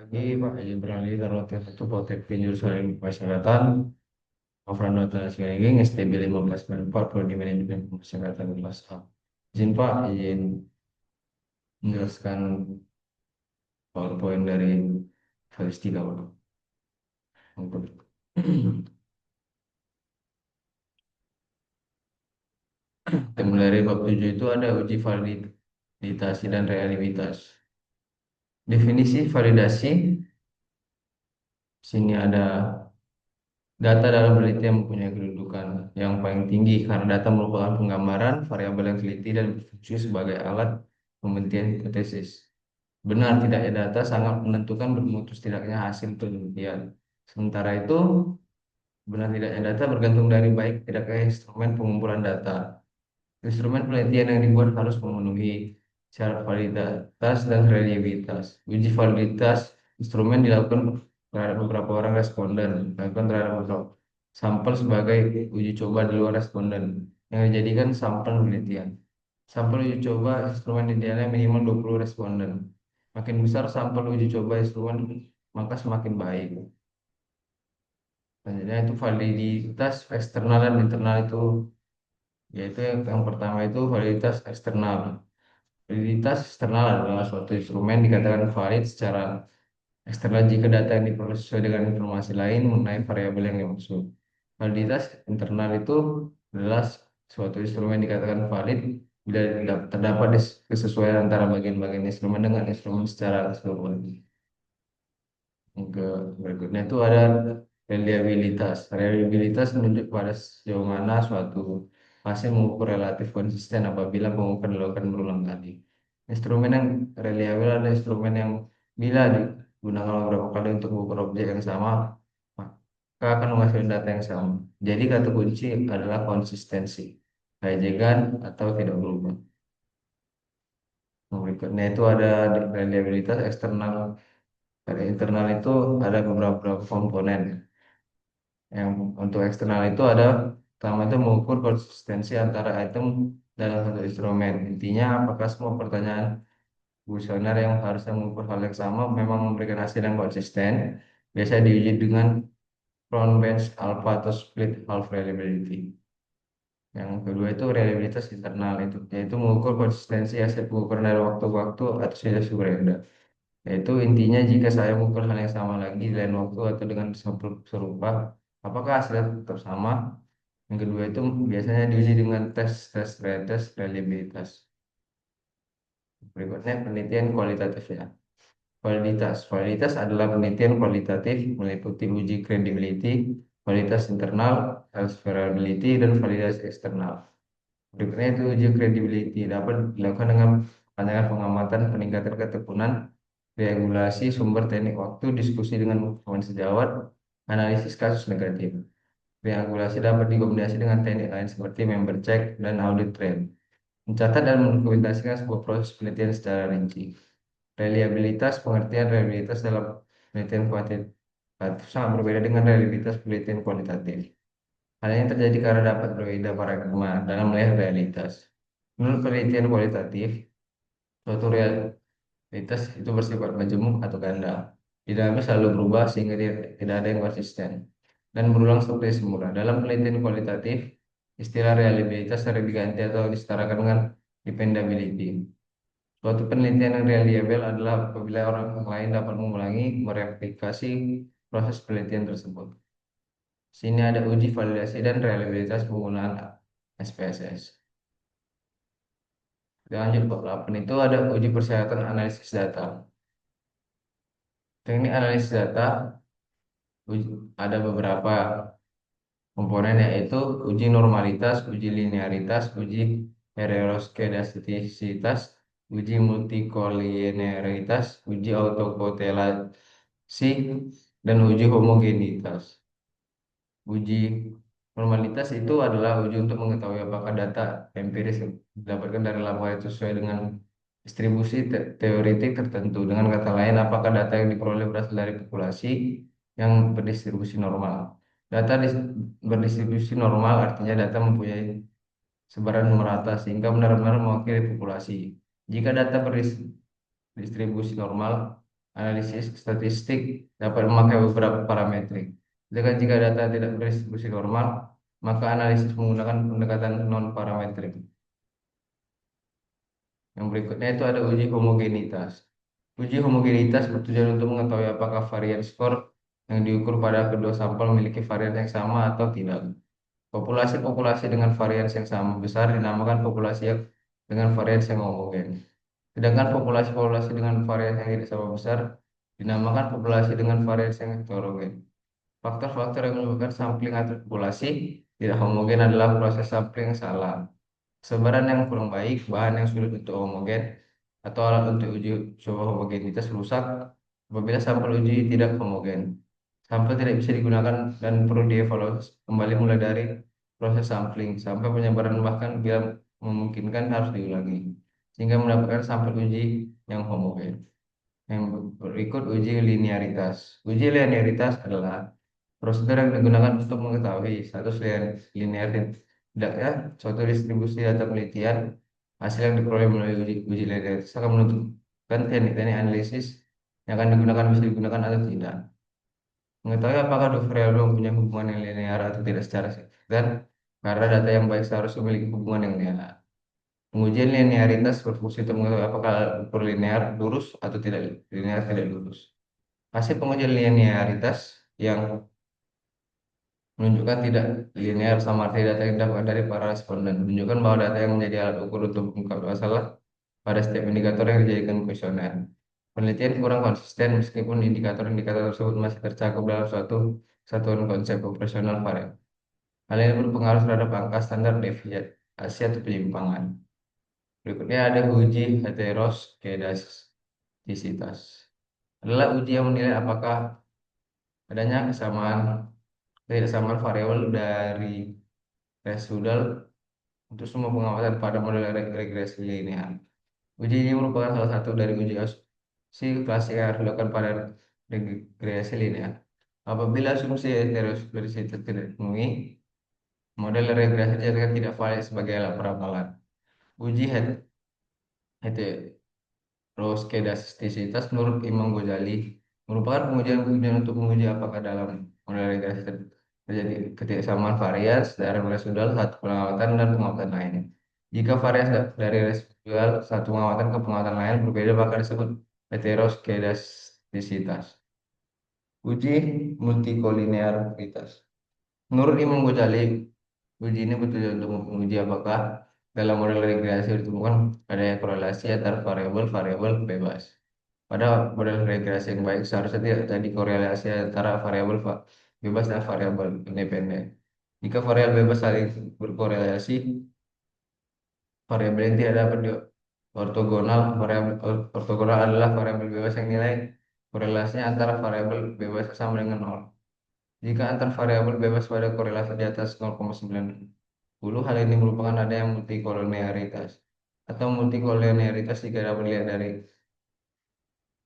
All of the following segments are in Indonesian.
Pagi Pak Haji Beralih Tarwati satu Politeknik jurusan Ilmu Pemasyarakatan Offline Data Nasional STB 1594 Prodi Manajemen Pemasyarakatan kelas A. Izin Pak, izin menjelaskan PowerPoint dari Valistika Pak. Untuk Mulai dari bab 7 itu ada uji validasi dan realitas. Definisi validasi, sini ada data dalam penelitian mempunyai kedudukan yang paling tinggi karena data merupakan penggambaran variabel yang teliti dan berfungsi sebagai alat pembuktian hipotesis. Benar tidaknya data sangat menentukan bermutu tidaknya hasil penelitian. Sementara itu, benar tidaknya data bergantung dari baik tidaknya instrumen pengumpulan data. Instrumen penelitian yang dibuat harus memenuhi syarat validitas dan reliabilitas. Uji validitas instrumen dilakukan terhadap beberapa orang responden, dilakukan terhadap beberapa sampel sebagai uji coba di luar responden yang dijadikan sampel penelitian. Sampel uji coba instrumen idealnya minimal 20 responden. Makin besar sampel uji coba instrumen, maka semakin baik. Selanjutnya itu validitas eksternal dan internal itu, yaitu yang pertama itu validitas eksternal. Validitas eksternal adalah suatu instrumen dikatakan valid secara eksternal jika data yang diperoleh sesuai dengan informasi lain mengenai variabel yang dimaksud. Validitas internal itu adalah suatu instrumen dikatakan valid bila terdapat kesesuaian antara bagian-bagian instrumen dengan instrumen secara keseluruhan. Yang berikutnya itu ada reliabilitas. Reliabilitas menunjuk pada sejauh mana suatu hasil mengukur relatif konsisten apabila pengukuran dilakukan berulang kali. Instrumen yang reliable adalah instrumen yang bila digunakan beberapa kali untuk mengukur objek yang sama, maka akan menghasilkan data yang sama. Jadi kata kunci adalah konsistensi, keajegan atau tidak berubah. Yang berikutnya itu ada reliabilitas eksternal. Dari internal itu ada beberapa komponen. Yang untuk eksternal itu ada pertama itu mengukur konsistensi antara item dalam satu instrumen. Intinya apakah semua pertanyaan kuesioner yang harusnya mengukur hal yang sama memang memberikan hasil yang konsisten. Biasa diuji dengan front bench alpha atau split half reliability. Yang kedua itu reliabilitas internal itu yaitu mengukur konsistensi hasil pengukuran dari waktu ke waktu atau tidak berbeda. Yaitu intinya jika saya mengukur hal yang sama lagi di lain waktu atau dengan sampel serupa, apakah hasilnya tetap sama? Yang kedua itu biasanya diuji dengan tes reliabilitas. Berikutnya penelitian kualitatif ya. Validitas. Validitas adalah penelitian kualitatif meliputi uji credibility, validitas internal, transferability, dan validasi eksternal. Berikutnya itu uji credibility dapat dilakukan dengan pandangan pengamatan peningkatan ketekunan, regulasi sumber teknik waktu, diskusi dengan teman sejawat, analisis kasus negatif. Triangulasi dapat dikombinasi dengan teknik lain seperti member check dan audit trail. Mencatat dan mendokumentasikan sebuah proses penelitian secara rinci. Reliabilitas, pengertian reliabilitas dalam penelitian kuantitatif sangat berbeda dengan reliabilitas penelitian kualitatif. Hal ini terjadi karena dapat berbeda paradigma dalam melihat realitas. Menurut penelitian kualitatif, suatu realitas itu bersifat majemuk atau ganda. Dinamika selalu berubah sehingga tidak ada yang konsisten dan berulang seperti semula. Dalam penelitian kualitatif, istilah reliabilitas sering diganti atau disetarakan dengan dependability. Suatu penelitian yang reliable adalah apabila orang lain dapat mengulangi, mereplikasi proses penelitian tersebut. Sini ada uji validasi dan reliabilitas penggunaan SPSS. Lanjut bab 8 itu ada uji persyaratan analisis data. Teknik analisis data ada beberapa komponen yaitu uji normalitas, uji linearitas, uji heteroskedastisitas, uji multikolinearitas, uji autokorelasi, dan uji homogenitas. Uji normalitas itu adalah uji untuk mengetahui apakah data empiris yang didapatkan dari laboratorium itu sesuai dengan distribusi teoretik tertentu. Dengan kata lain, apakah data yang diperoleh berasal dari populasi yang berdistribusi normal. Data berdistribusi normal artinya data mempunyai sebaran merata sehingga benar-benar mewakili populasi. Jika data berdistribusi normal, Analisis statistik dapat memakai beberapa parametrik. Jika jika data tidak berdistribusi normal, maka analisis menggunakan pendekatan non-parametrik. Yang berikutnya itu ada uji homogenitas. Uji homogenitas bertujuan untuk mengetahui apakah varian skor yang diukur pada kedua sampel memiliki varian yang sama atau tidak. Populasi-populasi dengan varians yang sama besar dinamakan populasi yang dengan varians yang homogen. Sedangkan populasi-populasi dengan varians yang tidak sama besar dinamakan populasi dengan varians yang heterogen. Faktor-faktor yang menyebabkan sampling atau populasi tidak homogen adalah proses sampling yang salah, sebaran yang kurang baik, bahan yang sulit untuk homogen, atau alat untuk uji coba homogenitas rusak apabila sampel uji tidak homogen. Sampel tidak bisa digunakan dan perlu dievaluasi kembali mulai dari proses sampling sampai penyebaran bahkan bila memungkinkan harus diulangi sehingga mendapatkan sampel uji yang homogen. Yang berikut uji linearitas. Uji linearitas adalah prosedur yang digunakan untuk mengetahui status linear tidaknya suatu distribusi data penelitian. Hasil yang diperoleh melalui uji linearitas akan menentukan teknik-teknik analisis yang akan digunakan bisa digunakan atau tidak. Mengetahui apakah dua variabel mempunyai hubungan yang linear atau tidak secara signifikan, karena data yang baik seharusnya memiliki hubungan yang linear. Pengujian linearitas berfungsi untuk mengetahui apakah ukur linear lurus atau tidak linear tidak lurus. Hasil pengujian linearitas yang menunjukkan tidak linear sama arti data yang dapat dari para responden. Menunjukkan bahwa data yang menjadi alat ukur untuk mengungkap masalah pada setiap indikator yang dijadikan kuesioner. Penelitian kurang konsisten meskipun indikator-indikator tersebut masih tercakup dalam suatu satuan konsep operasional variabel. Hal ini berpengaruh terhadap angka standar deviasi atau penyimpangan. Berikutnya ada uji heteroskedastisitas. Adalah uji yang menilai apakah adanya ketidaksamaan variabel dari residual untuk semua pengamatan pada model regresi linear. Uji ini merupakan salah satu dari uji asumsi klasik yang dilakukan pada regresi linear. Apabila asumsi heteroskedasitas tidak dipenuhi, model regresi dijadikan tidak valid sebagai alat peramalan. Uji heteroskedastisitas menurut Imam Ghazali merupakan pengujian-pengujian untuk menguji apakah dalam model regresi terjadi ketidaksamaan varians dari residual satu pengamatan dan pengamatan lainnya. Jika varians dari residual satu pengamatan ke pengamatan lain berbeda maka disebut heteroskedastisitas. Uji multikolinearitas. Menurut Imam Ghazali, uji ini bertujuan untuk menguji apakah dalam model regresi ditemukan adanya korelasi antara variabel-variabel bebas. Pada model regresi yang baik seharusnya tidak terjadi korelasi antara variabel bebas dan variabel independen. Jika variabel bebas saling berkorelasi, variabel yang tidak dapat di ortogonal. Variabel ortogonal adalah variabel bebas yang nilai korelasinya antara variabel bebas sama dengan nol. Jika antar variabel bebas pada korelasi di atas 0,90, hal ini merupakan adanya multikolinearitas. Atau multikolinearitas jika dapat dilihat dari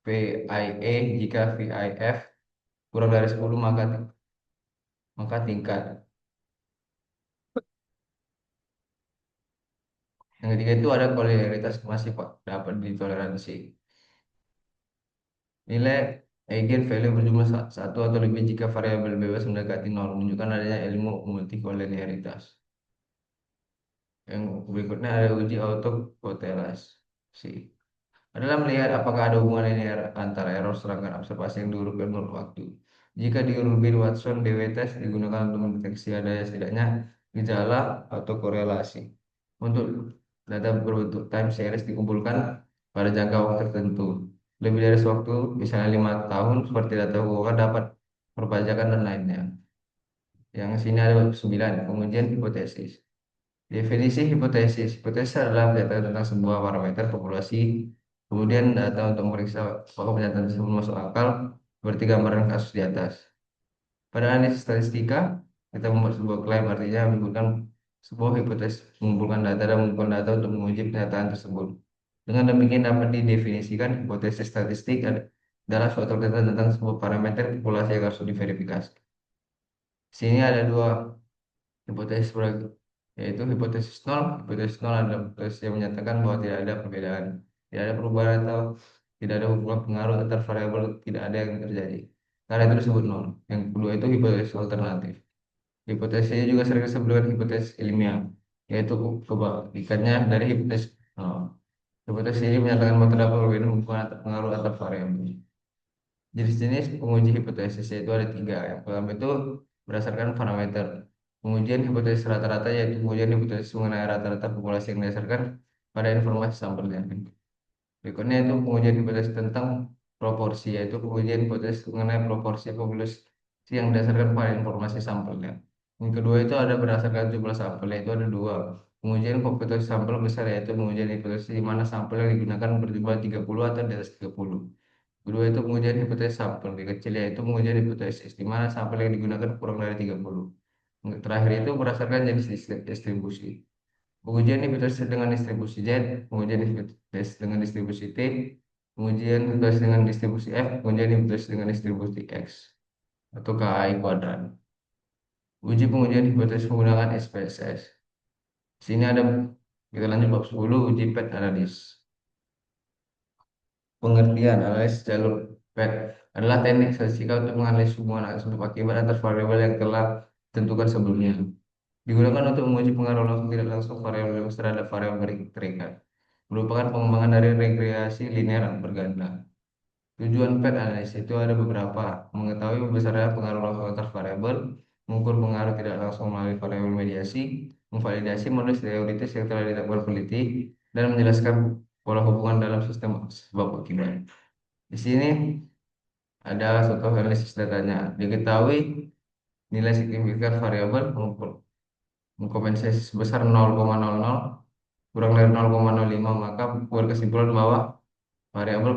VIE, jika VIF kurang dari 10 maka tingkat. Yang ketiga itu ada kolinearitas masih dapat ditoleransi. Nilai eigenvalue berjumlah satu atau lebih jika variabel bebas mendekati nol menunjukkan adanya ilmu multikolinearitas. Yang berikutnya ada uji autokorelasi. Adalah melihat apakah ada hubungan linear antara error serangkaian observasi yang diurutkan menurut waktu. Jika di Rubin Watson DW test digunakan untuk mendeteksi adanya setidaknya gejala atau korelasi. Untuk data berbentuk time series dikumpulkan pada jangka waktu tertentu. Lebih dari sewaktu, misalnya 5 tahun, seperti data keuangan dapat perpajakan dan lainnya. Yang sini ada 9, pengujian hipotesis. Definisi hipotesis. Hipotesis adalah data tentang sebuah parameter populasi, kemudian data untuk memeriksa apakah pernyataan tersebut masuk akal, seperti gambaran kasus di atas. Pada analisis statistika, kita membuat sebuah klaim artinya menggunakan sebuah hipotesis, mengumpulkan data dan mengumpulkan data untuk menguji pernyataan tersebut. Dengan demikian dapat didefinisikan hipotesis statistik adalah suatu data tentang sebuah parameter populasi yang harus diverifikasi. Di sini ada dua hipotesis yaitu hipotesis nol. Hipotesis nol adalah hipotesis yang menyatakan bahwa tidak ada perbedaan, tidak ada perubahan atau tidak ada hubungan pengaruh antar variabel, tidak ada yang terjadi. Karena itu disebut nol. Yang kedua itu hipotesis alternatif. Hipotesisnya juga sering disebut dengan hipotesis ilmiah, yaitu kebalikannya dari hipotesis nol. Hipotesis ini menyatakan bahwa terdapat perbedaan hubungan antar pengaruh antar variabel. Jenis-jenis penguji hipotesis yaitu ada tiga. Yang pertama itu berdasarkan parameter. Pengujian hipotesis rata-rata yaitu pengujian hipotesis mengenai rata-rata populasi yang didasarkan pada informasi sampelnya. Berikutnya itu pengujian hipotesis tentang proporsi, yaitu pengujian hipotesis mengenai proporsi populasi yang didasarkan pada informasi sampelnya. Yang kedua itu ada berdasarkan jumlah sampel, yaitu ada dua. Pengujian hipotesis sampel besar yaitu pengujian hipotesis di mana sampel yang digunakan berjumlah 30 atau di atas 30. Kedua itu pengujian hipotesis sampel lebih kecil yaitu pengujian hipotesis di mana sampel yang digunakan kurang dari 30. Terakhir itu berdasarkan jenis distribusi. Pengujian hipotesis dengan distribusi Z, pengujian hipotesis dengan distribusi T, pengujian hipotesis dengan distribusi F, pengujian hipotesis dengan distribusi X atau KI kuadrat. Uji pengujian hipotesis menggunakan SPSS. Sini ada kita lanjut bab 10 uji PET analis. Pengertian analisis jalur PET adalah teknik statistika untuk menganalisis hubungan sebab akibat antar variabel yang telah ditentukan sebelumnya. Digunakan untuk menguji pengaruh langsung tidak langsung variabel bebas terhadap variabel terikat. Merupakan pengembangan dari regresi linear berganda. Tujuan PET analisis itu ada beberapa: mengetahui besarnya pengaruh langsung antar variabel, mengukur pengaruh tidak langsung melalui variabel mediasi, memvalidasi model teoritis yang telah ditetapkan peneliti, dan menjelaskan pola hubungan dalam sistem sebab akibat. Di sini ada contoh analisis datanya. Diketahui nilai signifikan variabel mengkompensasi sebesar 0,00 kurang dari 0,05, maka berkesimpulan bahwa variabel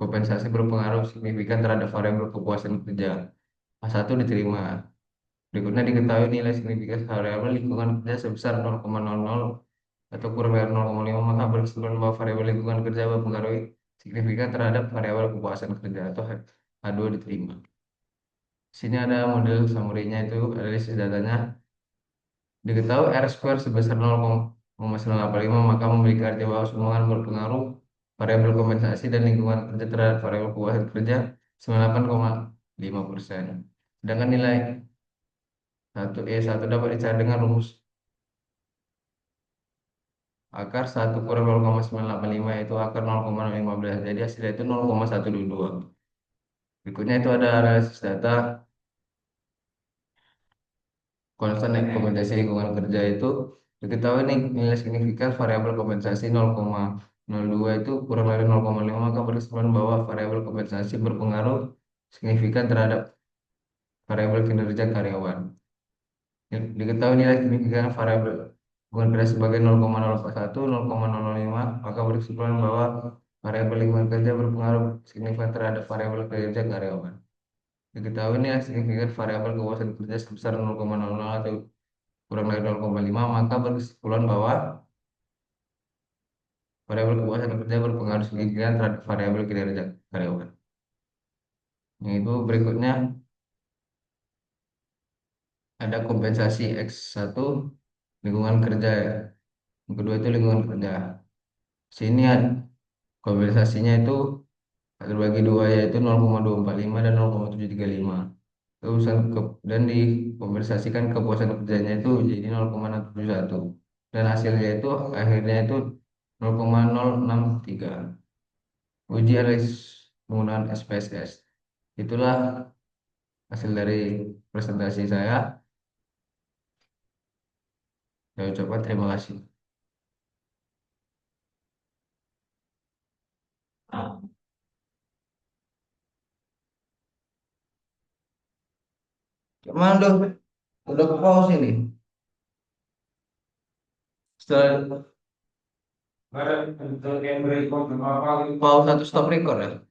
kompensasi berpengaruh signifikan terhadap variabel kepuasan kerja. A1 diterima. Berikutnya diketahui nilai signifikan variabel lingkungan kerja sebesar 0,00 atau kurang dari 0,5, maka berkesimpulan bahwa variabel lingkungan kerja berpengaruh signifikan terhadap variabel kepuasan kerja atau H2 diterima. Sini ada model summary-nya itu analisis datanya. Diketahui R square sebesar 0,985, maka memiliki arti bahwa sumbangan berpengaruh variabel kompensasi dan lingkungan kerja terhadap variabel kepuasan kerja 98,5%. Sedangkan nilai 1E1 dapat dicari dengan rumus akar 1 kurang 0,985 yaitu akar 0,15. Jadi hasilnya itu 0,122. Berikutnya itu ada analisis data konstan kompensasi lingkungan kerja itu. Diketahui nih nilai signifikan variabel kompensasi 0,02 itu kurang dari 0,5, maka berkesimpulan bahwa variabel kompensasi berpengaruh signifikan terhadap variabel kinerja karyawan. Diketahui nilai signifikan variabel lingkungan kerja sebagai 0,041, 0,005, maka berkesimpulan bahwa variabel lingkungan kerja berpengaruh signifikan terhadap variabel kinerja karyawan. Diketahui nilai signifikan variabel kepuasan kerja sebesar 0,00 atau kurang dari 0,5, maka berkesimpulan bahwa variabel kepuasan kerja berpengaruh signifikan terhadap variabel kinerja karyawan. Yaitu berikutnya ada kompensasi X1 lingkungan kerja ya. Yang kedua itu lingkungan kerja. Sini ada kompensasinya itu terbagi dua yaitu 0,245 dan 0,735. Dan dikompensasikan kepuasan kerjanya itu jadi 0,671. Dan hasilnya itu akhirnya itu 0,063. Uji analisis penggunaan SPSS. Itulah hasil dari presentasi saya. Saya ucapkan terima kasih. Gimana dong? Udah ke pause ini. Setelah pause atau stop record ya?